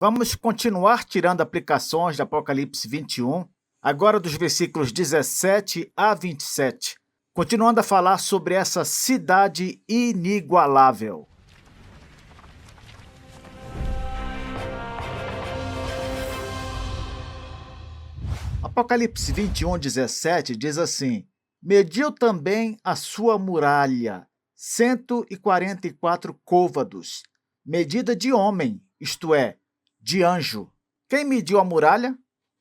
Vamos continuar tirando aplicações de Apocalipse 21, agora dos versículos 17 a 27, continuando a falar sobre essa cidade inigualável. Apocalipse 21, 17 diz assim: Mediu também a sua muralha, 144 côvados, medida de homem, isto é, de anjo. Quem mediu a muralha?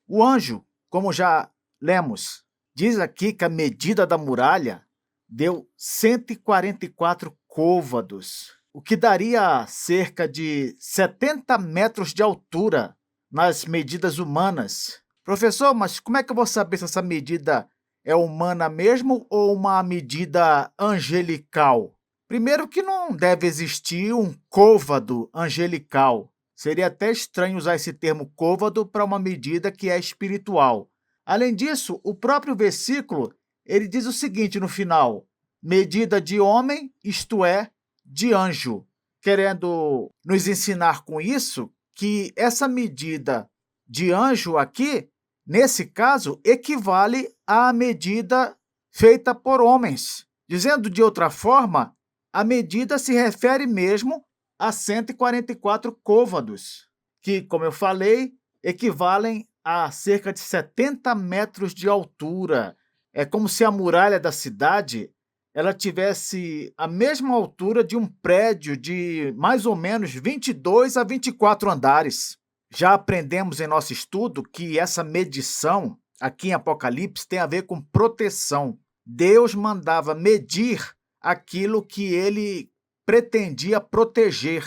O anjo, como já lemos. Diz aqui que a medida da muralha deu 144 côvados, o que daria cerca de 70 metros de altura nas medidas humanas. Professor, mas como é que eu vou saber se essa medida é humana mesmo ou uma medida angelical? Primeiro que não deve existir um côvado angelical. Seria até estranho usar esse termo côvado para uma medida que é espiritual. Além disso, o próprio versículo, ele diz o seguinte no final: medida de homem, isto é, de anjo. Querendo nos ensinar com isso que essa medida de anjo aqui, nesse caso, equivale à medida feita por homens. Dizendo de outra forma, a medida se refere mesmo a 144 côvados, que, como eu falei, equivalem a cerca de 70 metros de altura. É como se a muralha da cidade ela tivesse a mesma altura de um prédio de mais ou menos 22 a 24 andares. Já aprendemos em nosso estudo que essa medição, aqui em Apocalipse, tem a ver com proteção. Deus mandava medir aquilo que ele pretendia proteger.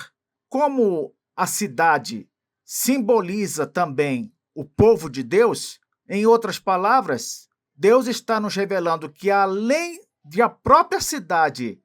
Como a cidade simboliza também o povo de Deus, em outras palavras, Deus está nos revelando que, além de a própria cidade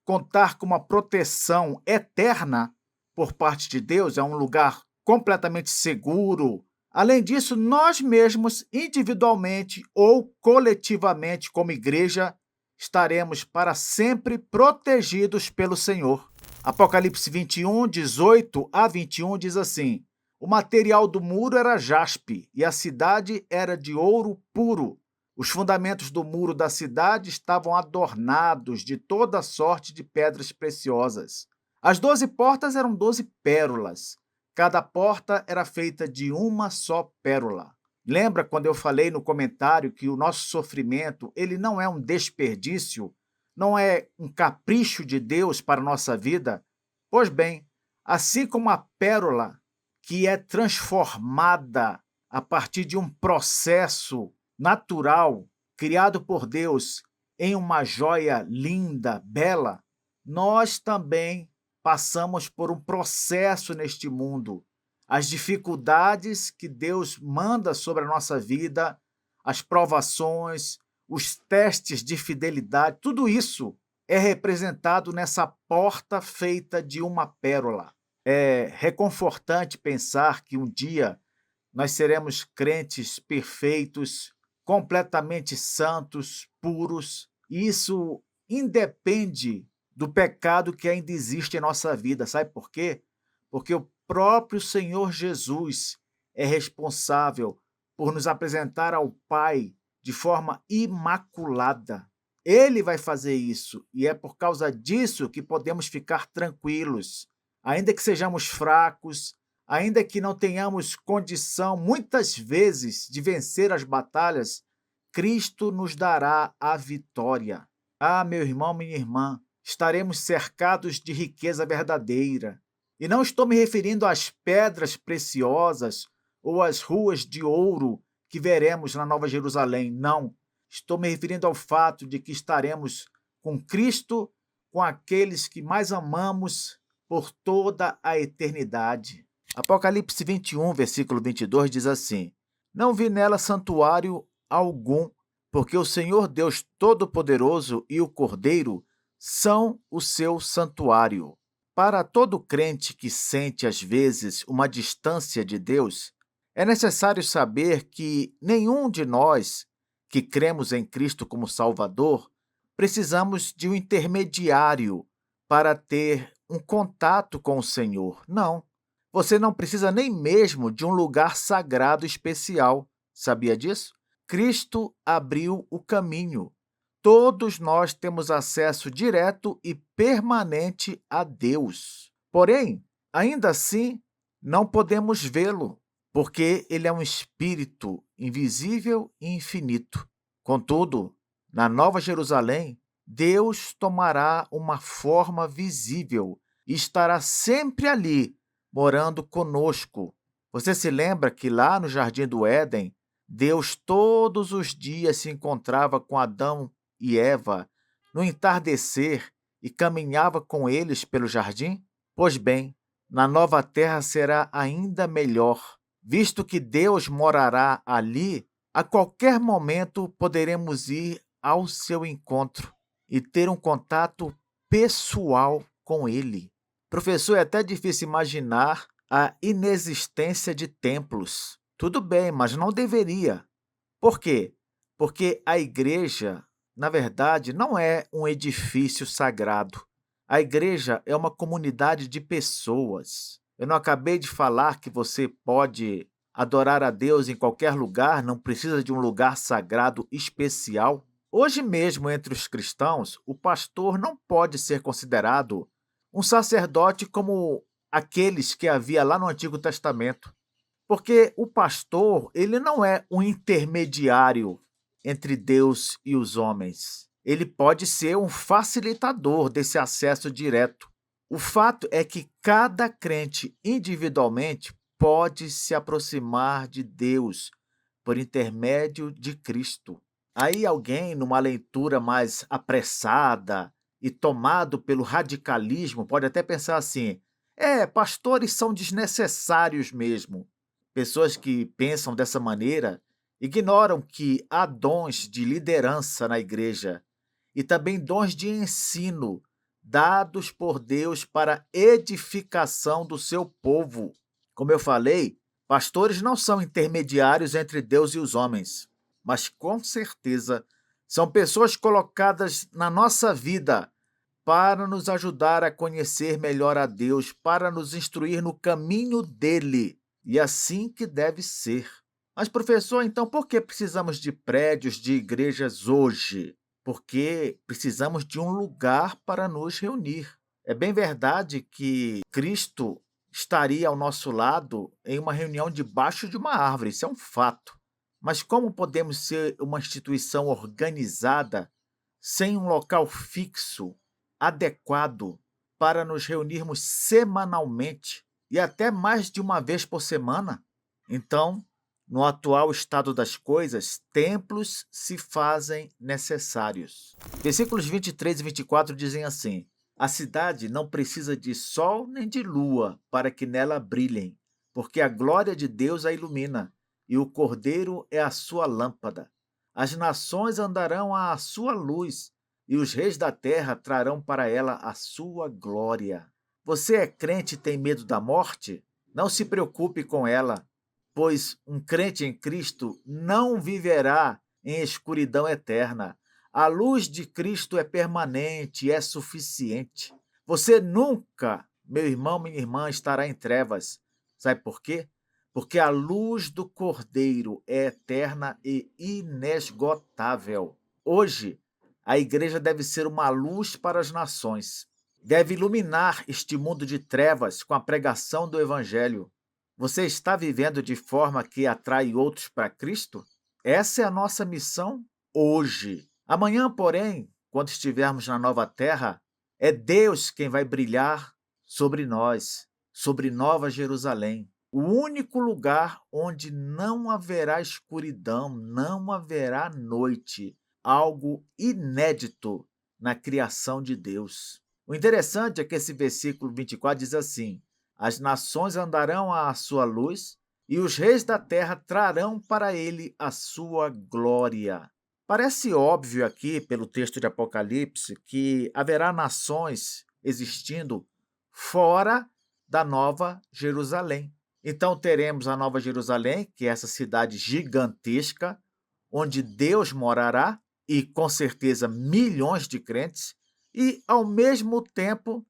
contar com uma proteção eterna por parte de Deus, é um lugar completamente seguro. Além disso, nós mesmos, individualmente ou coletivamente, como igreja, estaremos para sempre protegidos pelo Senhor. Apocalipse 21, 18 a 21 diz assim: O material do muro era jaspe e a cidade era de ouro puro. Os fundamentos do muro da cidade estavam adornados de toda sorte de pedras preciosas. As 12 portas eram 12 pérolas. Cada porta era feita de uma só pérola. Lembra quando eu falei no comentário que o nosso sofrimento ele não é um desperdício, não é um capricho de Deus para a nossa vida? Pois bem, assim como a pérola que é transformada a partir de um processo natural, criado por Deus em uma joia linda, bela, nós também passamos por um processo neste mundo. As dificuldades que Deus manda sobre a nossa vida, as provações, os testes de fidelidade, tudo isso é representado nessa porta feita de uma pérola. É reconfortante pensar que um dia nós seremos crentes perfeitos, completamente santos, puros, e isso independe do pecado que ainda existe em nossa vida. Sabe por quê? Porque o próprio Senhor Jesus é responsável por nos apresentar ao Pai de forma imaculada. Ele vai fazer isso e é por causa disso que podemos ficar tranquilos. Ainda que sejamos fracos, ainda que não tenhamos condição, muitas vezes, de vencer as batalhas, Cristo nos dará a vitória. Ah, meu irmão, minha irmã, estaremos cercados de riqueza verdadeira. E não estou me referindo às pedras preciosas ou às ruas de ouro que veremos na Nova Jerusalém. Não. Estou me referindo ao fato de que estaremos com Cristo, com aqueles que mais amamos por toda a eternidade. Apocalipse 21, versículo 22 diz assim: Não vi nela santuário algum, porque o Senhor Deus Todo-Poderoso e o Cordeiro são o seu santuário. Para todo crente que sente, às vezes, uma distância de Deus, é necessário saber que nenhum de nós que cremos em Cristo como Salvador precisamos de um intermediário para ter um contato com o Senhor. Não. Você não precisa nem mesmo de um lugar sagrado especial. Sabia disso? Cristo abriu o caminho. Todos nós temos acesso direto e permanente a Deus. Porém, ainda assim, não podemos vê-lo, porque ele é um espírito invisível e infinito. Contudo, na Nova Jerusalém, Deus tomará uma forma visível e estará sempre ali, morando conosco. Você se lembra que lá no Jardim do Éden, Deus todos os dias se encontrava com Adão e Eva no entardecer e caminhava com eles pelo jardim? Pois bem, na nova terra será ainda melhor, visto que Deus morará ali. A qualquer momento poderemos ir ao seu encontro e ter um contato pessoal com ele. Professor, é até difícil imaginar a inexistência de templos. Tudo bem, mas não deveria. Por quê? Porque a igreja, na verdade, não é um edifício sagrado. A igreja é uma comunidade de pessoas. Eu não acabei de falar que você pode adorar a Deus em qualquer lugar, não precisa de um lugar sagrado especial? Hoje mesmo, entre os cristãos, o pastor não pode ser considerado um sacerdote como aqueles que havia lá no Antigo Testamento. Porque o pastor, ele não é um intermediário entre Deus e os homens. Ele pode ser um facilitador desse acesso direto. O fato é que cada crente individualmente pode se aproximar de Deus por intermédio de Cristo. Aí alguém, numa leitura mais apressada e tomado pelo radicalismo, pode até pensar assim: pastores são desnecessários mesmo. Pessoas que pensam dessa maneira ignoram que há dons de liderança na igreja e também dons de ensino dados por Deus para edificação do seu povo. Como eu falei, pastores não são intermediários entre Deus e os homens, mas com certeza são pessoas colocadas na nossa vida para nos ajudar a conhecer melhor a Deus, para nos instruir no caminho dele. E assim que deve ser. Mas, professor, então por que precisamos de prédios de igrejas hoje? Porque precisamos de um lugar para nos reunir. É bem verdade que Cristo estaria ao nosso lado em uma reunião debaixo de uma árvore, isso é um fato. Mas como podemos ser uma instituição organizada sem um local fixo, adequado, para nos reunirmos semanalmente e até mais de uma vez por semana? Então, no atual estado das coisas, templos se fazem necessários. Versículos 23 e 24 dizem assim: A cidade não precisa de sol nem de lua para que nela brilhem, porque a glória de Deus a ilumina, e o Cordeiro é a sua lâmpada. As nações andarão à sua luz, e os reis da terra trarão para ela a sua glória. Você é crente e tem medo da morte? Não se preocupe com ela, pois um crente em Cristo não viverá em escuridão eterna. A luz de Cristo é permanente, é suficiente. Você nunca, meu irmão, minha irmã, estará em trevas. Sabe por quê? Porque a luz do Cordeiro é eterna e inesgotável. Hoje, a igreja deve ser uma luz para as nações. Deve iluminar este mundo de trevas com a pregação do Evangelho. Você está vivendo de forma que atrai outros para Cristo? Essa é a nossa missão hoje. Amanhã, porém, quando estivermos na nova terra, é Deus quem vai brilhar sobre nós, sobre Nova Jerusalém. O único lugar onde não haverá escuridão, não haverá noite. Algo inédito na criação de Deus. O interessante é que esse versículo 24 diz assim: As nações andarão à sua luz, e os reis da terra trarão para ele a sua glória. Parece óbvio aqui, pelo texto de Apocalipse, que haverá nações existindo fora da Nova Jerusalém. Então teremos a Nova Jerusalém, que é essa cidade gigantesca, onde Deus morará, e com certeza milhões de crentes, e ao mesmo tempo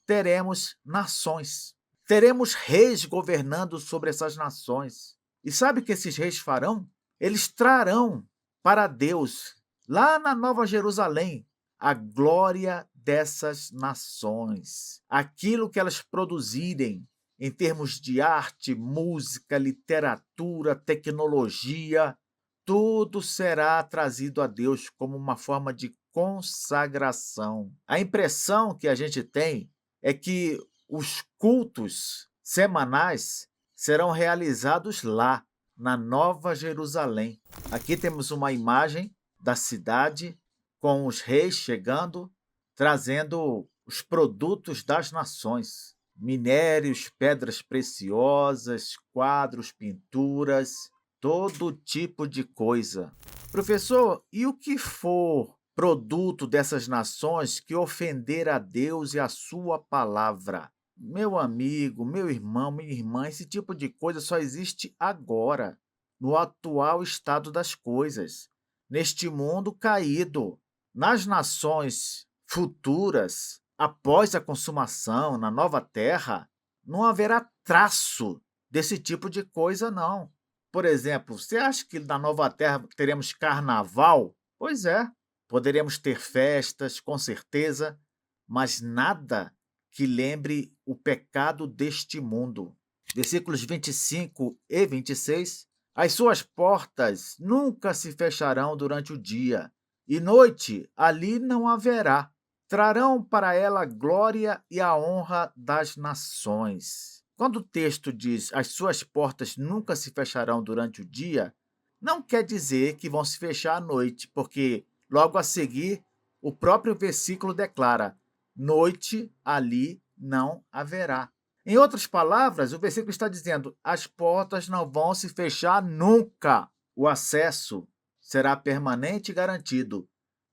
teremos nações. Teremos reis governando sobre essas nações. E sabe o que esses reis farão? Eles trarão para Deus, lá na Nova Jerusalém, a glória dessas nações. Aquilo que elas produzirem em termos de arte, música, literatura, tecnologia, tudo será trazido a Deus como uma forma de consagração. A impressão que a gente tem é que os cultos semanais serão realizados lá, na Nova Jerusalém. Aqui temos uma imagem da cidade com os reis chegando, trazendo os produtos das nações: minérios, pedras preciosas, quadros, pinturas, todo tipo de coisa. Professor, e o que for produto dessas nações que ofender a Deus e a sua palavra? Meu amigo, meu irmão, minha irmã, esse tipo de coisa só existe agora, no atual estado das coisas, neste mundo caído. Nas nações futuras, após a consumação, na nova terra, não haverá traço desse tipo de coisa, não. Por exemplo, você acha que na nova terra teremos carnaval? Pois é, poderemos ter festas, com certeza, mas nada que lembre o pecado deste mundo. Versículos 25 e 26. As suas portas nunca se fecharão durante o dia, e noite ali não haverá. Trarão para ela a glória e a honra das nações. Quando o texto diz as suas portas nunca se fecharão durante o dia, não quer dizer que vão se fechar à noite, porque logo a seguir o próprio versículo declara: noite ali não haverá. Em outras palavras, o versículo está dizendo: as portas não vão se fechar nunca. O acesso será permanente e garantido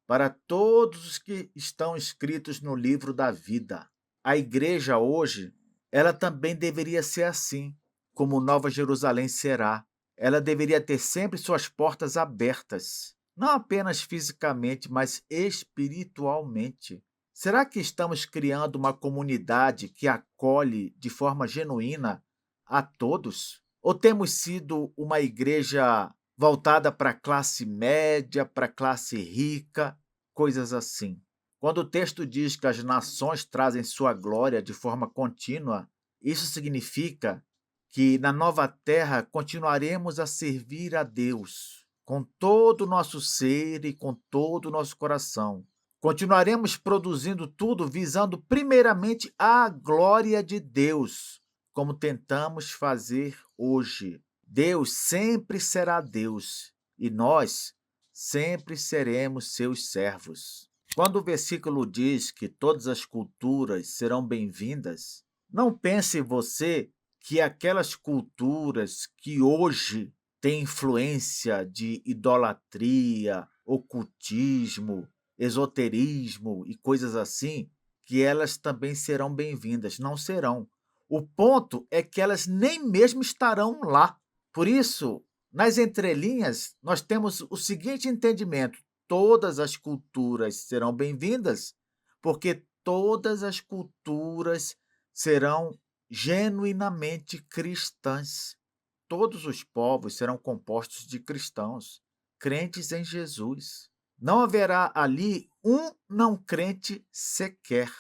para todos os que estão escritos no livro da vida. A igreja hoje, ela também deveria ser assim, como Nova Jerusalém será. Ela deveria ter sempre suas portas abertas, não apenas fisicamente, mas espiritualmente. Será que estamos criando uma comunidade que acolhe de forma genuína a todos? Ou temos sido uma igreja voltada para a classe média, para a classe rica, coisas assim? Quando o texto diz que as nações trazem sua glória de forma contínua, isso significa que na nova terra continuaremos a servir a Deus com todo o nosso ser e com todo o nosso coração. Continuaremos produzindo tudo visando primeiramente a glória de Deus, como tentamos fazer hoje. Deus sempre será Deus e nós sempre seremos seus servos. Quando o versículo diz que todas as culturas serão bem-vindas, não pense você que aquelas culturas que hoje têm influência de idolatria, ocultismo, esoterismo e coisas assim, que elas também serão bem-vindas. Não serão. O ponto é que elas nem mesmo estarão lá. Por isso, nas entrelinhas, nós temos o seguinte entendimento: todas as culturas serão bem-vindas, porque todas as culturas serão genuinamente cristãs. Todos os povos serão compostos de cristãos, crentes em Jesus. Não haverá ali um não crente sequer.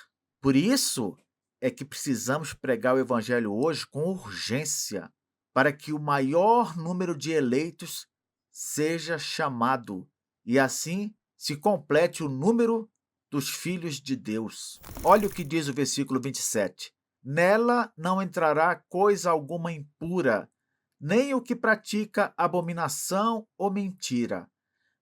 Por isso é que precisamos pregar o evangelho hoje com urgência, para que o maior número de eleitos seja chamado e assim se complete o número dos filhos de Deus. Olha o que diz o versículo 27. Nela não entrará coisa alguma impura, nem o que pratica abominação ou mentira,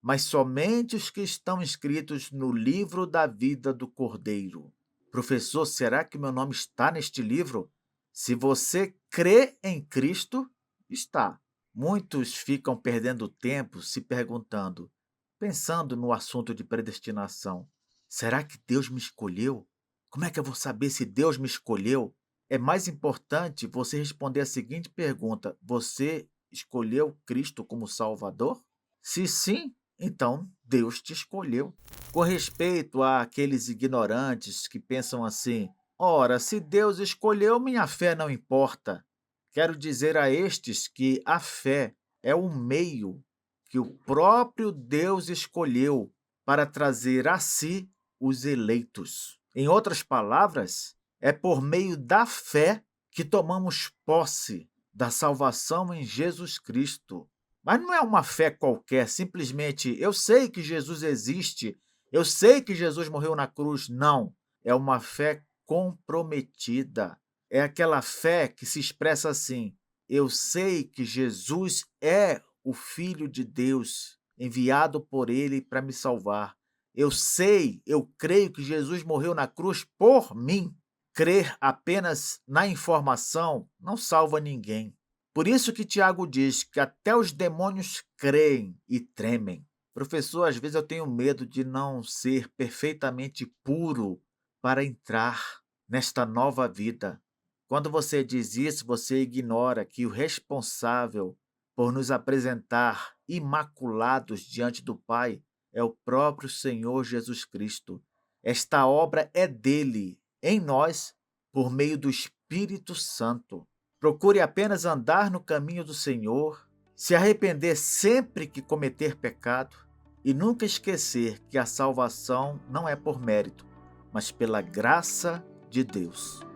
mas somente os que estão inscritos no livro da vida do Cordeiro. Professor, será que meu nome está neste livro? Se você crê em Cristo, está. Muitos ficam perdendo tempo se perguntando, pensando no assunto de predestinação: será que Deus me escolheu? Como é que eu vou saber se Deus me escolheu? É mais importante você responder a seguinte pergunta: você escolheu Cristo como Salvador? Se sim, então Deus te escolheu. Com respeito àqueles ignorantes que pensam assim: Ora, se Deus escolheu, minha fé não importa. Quero dizer a estes que a fé é o meio que o próprio Deus escolheu para trazer a si os eleitos. Em outras palavras, é por meio da fé que tomamos posse da salvação em Jesus Cristo. Mas não é uma fé qualquer, simplesmente eu sei que Jesus existe, eu sei que Jesus morreu na cruz. Não, é uma fé comprometida. É aquela fé que se expressa assim: eu sei que Jesus é o Filho de Deus, enviado por Ele para me salvar. Eu sei, eu creio que Jesus morreu na cruz por mim. Crer apenas na informação não salva ninguém. Por isso que Tiago diz que até os demônios creem e tremem. Professor, às vezes eu tenho medo de não ser perfeitamente puro para entrar nesta nova vida. Quando você diz isso, você ignora que o responsável por nos apresentar imaculados diante do Pai é o próprio Senhor Jesus Cristo. Esta obra é dele, em nós, por meio do Espírito Santo. Procure apenas andar no caminho do Senhor, se arrepender sempre que cometer pecado e nunca esquecer que a salvação não é por mérito, mas pela graça de Deus.